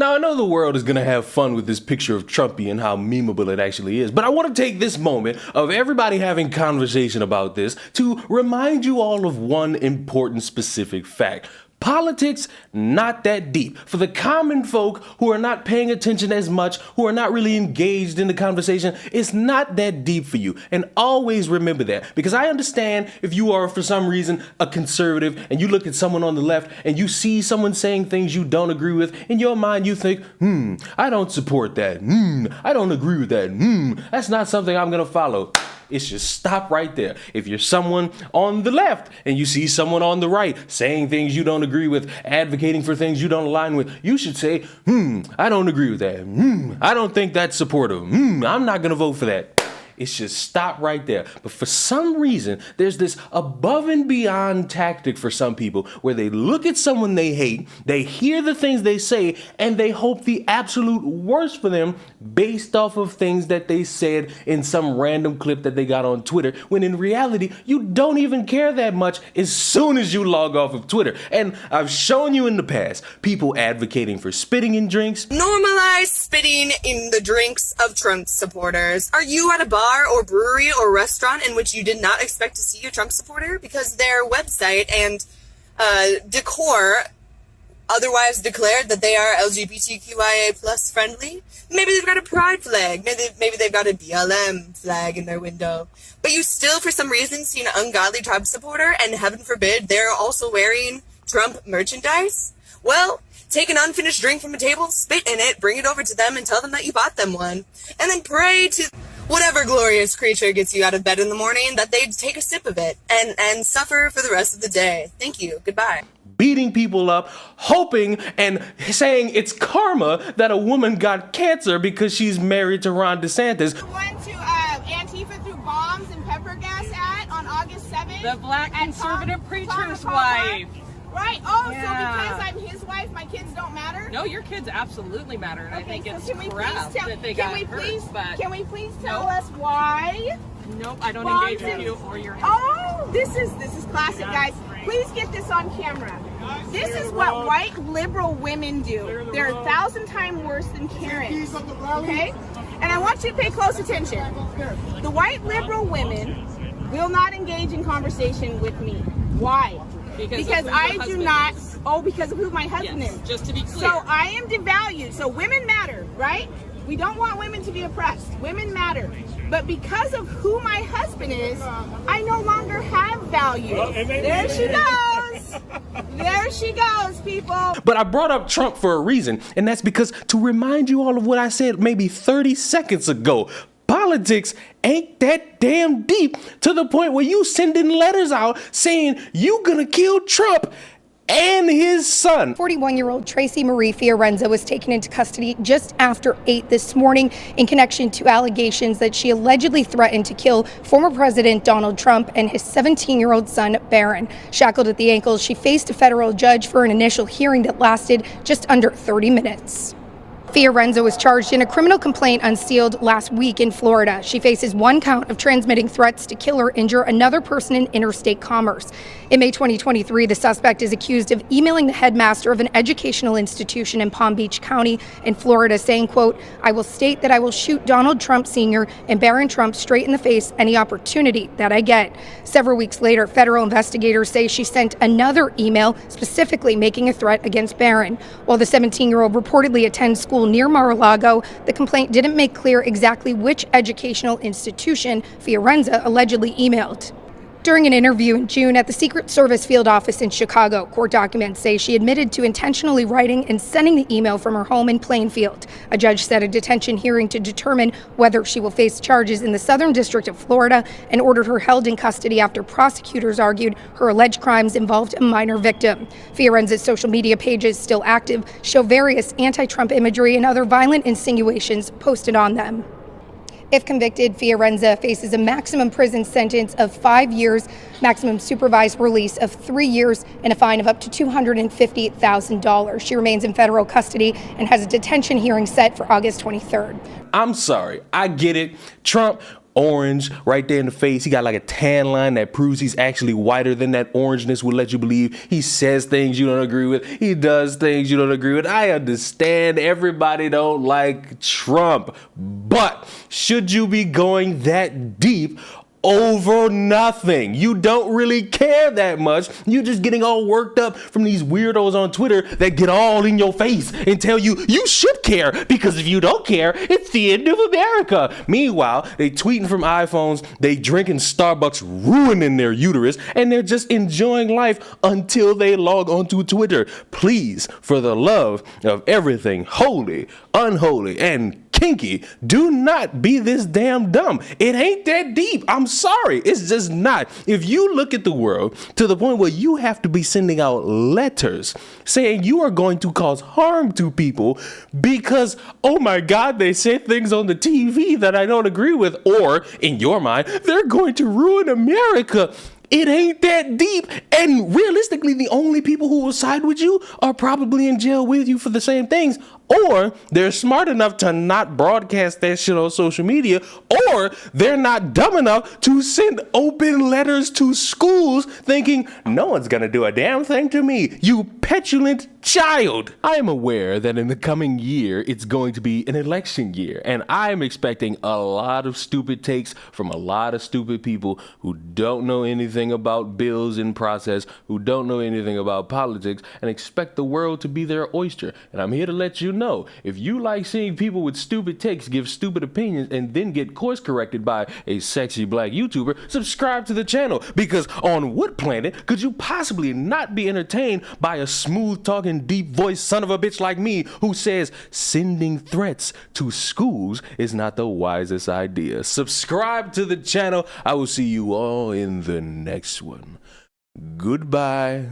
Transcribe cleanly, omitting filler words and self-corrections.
Now, I know the world is going to have fun with this picture of Trumpy and how memeable it actually is, but I want to take this moment of everybody having conversation about this to remind you all of one important specific fact. Politics, not that deep. For the common folk who are not paying attention as much, who are not really engaged in the conversation, it's not that deep for you. And always remember that, because I understand if you are, for some reason, a conservative and you look at someone on the left and you see someone saying things you don't agree with, in your mind you think, I don't support that. I don't agree with that. That's not something I'm going to follow. It should stop right there. If you're someone on the left and you see someone on the right saying things you don't agree with, advocating for things you don't align with, you should say, I don't agree with that. I don't think that's supportive. I'm not going to vote for that. It should stop right there. But for some reason, there's this above and beyond tactic for some people where they look at someone they hate, they hear the things they say, and they hope the absolute worst for them based off of things that they said in some random clip that they got on Twitter, when in reality, you don't even care that much as soon as you log off of Twitter. And I've shown you in the past, people advocating for spitting in drinks. Normalize spitting in the drinks of Trump supporters. Are you at a bar or brewery or restaurant in which you did not expect to see a Trump supporter because their website and decor otherwise declared that they are LGBTQIA plus friendly? Maybe they've got a pride flag. Maybe they've got a BLM flag in their window. But you still, for some reason, see an ungodly Trump supporter, and heaven forbid, they're also wearing Trump merchandise? Well, take an unfinished drink from a table, spit in it, bring it over to them, and tell them that you bought them one. And then pray to whatever glorious creature gets you out of bed in the morning that they'd take a sip of it and suffer for the rest of the day. Thank you. Goodbye. Beating people up, hoping and saying it's karma that a woman got cancer because she's married to Ron DeSantis. We went to Antifa threw bombs and pepper gas at on August 7th. The black conservative preacher's wife. Right. Oh, yeah. So because I'm his wife, my kids don't matter? No, your kids absolutely matter. And okay, I think so it's crap that they got hurt. But can we please tell us why? Nope, I don't engage with you or your husband. Oh, this is classic, guys. Please get this on camera. This is what white liberal women do. They're 1,000 times worse than Karens. Okay? And I want you to pay close attention. The white liberal women will not engage in conversation with me. Why? Because I do not. Oh, because of who my husband is. Just to be clear. So I am devalued. So women matter, right? We don't want women to be oppressed. Women matter. But because of who my husband is, I no longer have value. There she goes. There she goes, people. But I brought up Trump for a reason, and that's because to remind you all of what I said maybe 30 seconds ago. Politics ain't that damn deep to the point where you sending letters out saying you gonna kill Trump and his son. 41-year-old Tracy Marie Fiorenza was taken into custody just after 8 this morning in connection to allegations that she allegedly threatened to kill former President Donald Trump and his 17-year-old son, Barron. Shackled at the ankles, she faced a federal judge for an initial hearing that lasted just under 30 minutes. Fiorenza was charged in a criminal complaint unsealed last week in Florida. She faces 1 count of transmitting threats to kill or injure another person in interstate commerce. In May 2023, the suspect is accused of emailing the headmaster of an educational institution in Palm Beach County in Florida saying, quote, "I will state that I will shoot Donald Trump Sr. and Barron Trump straight in the face any opportunity that I get." Several weeks later, federal investigators say she sent another email specifically making a threat against Barron. While the 17-year-old reportedly attends school near Mar-a-Lago, the complaint didn't make clear exactly which educational institution Fiorenza allegedly emailed. During an interview in June at the Secret Service field office in Chicago, court documents say she admitted to intentionally writing and sending the email from her home in Plainfield. A judge set a detention hearing to determine whether she will face charges in the Southern District of Florida and ordered her held in custody after prosecutors argued her alleged crimes involved a minor victim. Fiorenza's social media pages, still active, show various anti-Trump imagery and other violent insinuations posted on them. If convicted, Fiorenza faces a maximum prison sentence of 5 years, maximum supervised release of 3 years, and a fine of up to $250,000. She remains in federal custody and has a detention hearing set for August 23rd. I'm sorry, I get it. Trump orange right there in the face. He got like a tan line that proves he's actually whiter than that orangeness would let you believe. He says things you don't agree with. He does things you don't agree with. I understand everybody don't like Trump, but should you be going that deep over nothing? You don't really care that much. You're just getting all worked up from these weirdos on Twitter that get all in your face and tell you you should care, because if you don't care, it's the end of America. Meanwhile, they tweeting from iPhones, they drinking Starbucks, ruining their uterus, and they're just enjoying life until they log onto Twitter. Please, for the love of everything holy, unholy, and kinky, do not be this damn dumb. It ain't that deep. I'm sorry. It's just not. If you look at the world to the point where you have to be sending out letters saying you are going to cause harm to people because, oh my God, they said things on the TV that I don't agree with, or in your mind, they're going to ruin America. It ain't that deep. And realistically, the only people who will side with you are probably in jail with you for the same things, or they're smart enough to not broadcast that shit on social media, or they're not dumb enough to send open letters to schools thinking no one's gonna do a damn thing to me, you petulant child. I am aware that in the coming year, it's going to be an election year, and I am expecting a lot of stupid takes from a lot of stupid people who don't know anything about bills in process, who don't know anything about politics, and expect the world to be their oyster. And I'm here to let you know, if you like seeing people with stupid takes give stupid opinions and then get course corrected by a sexy black YouTuber, subscribe to the channel, because on what planet could you possibly not be entertained by a smooth talking, deep voiced son of a bitch like me who says sending threats to schools is not the wisest idea? Subscribe to the channel. I will see you all in the next one. Goodbye.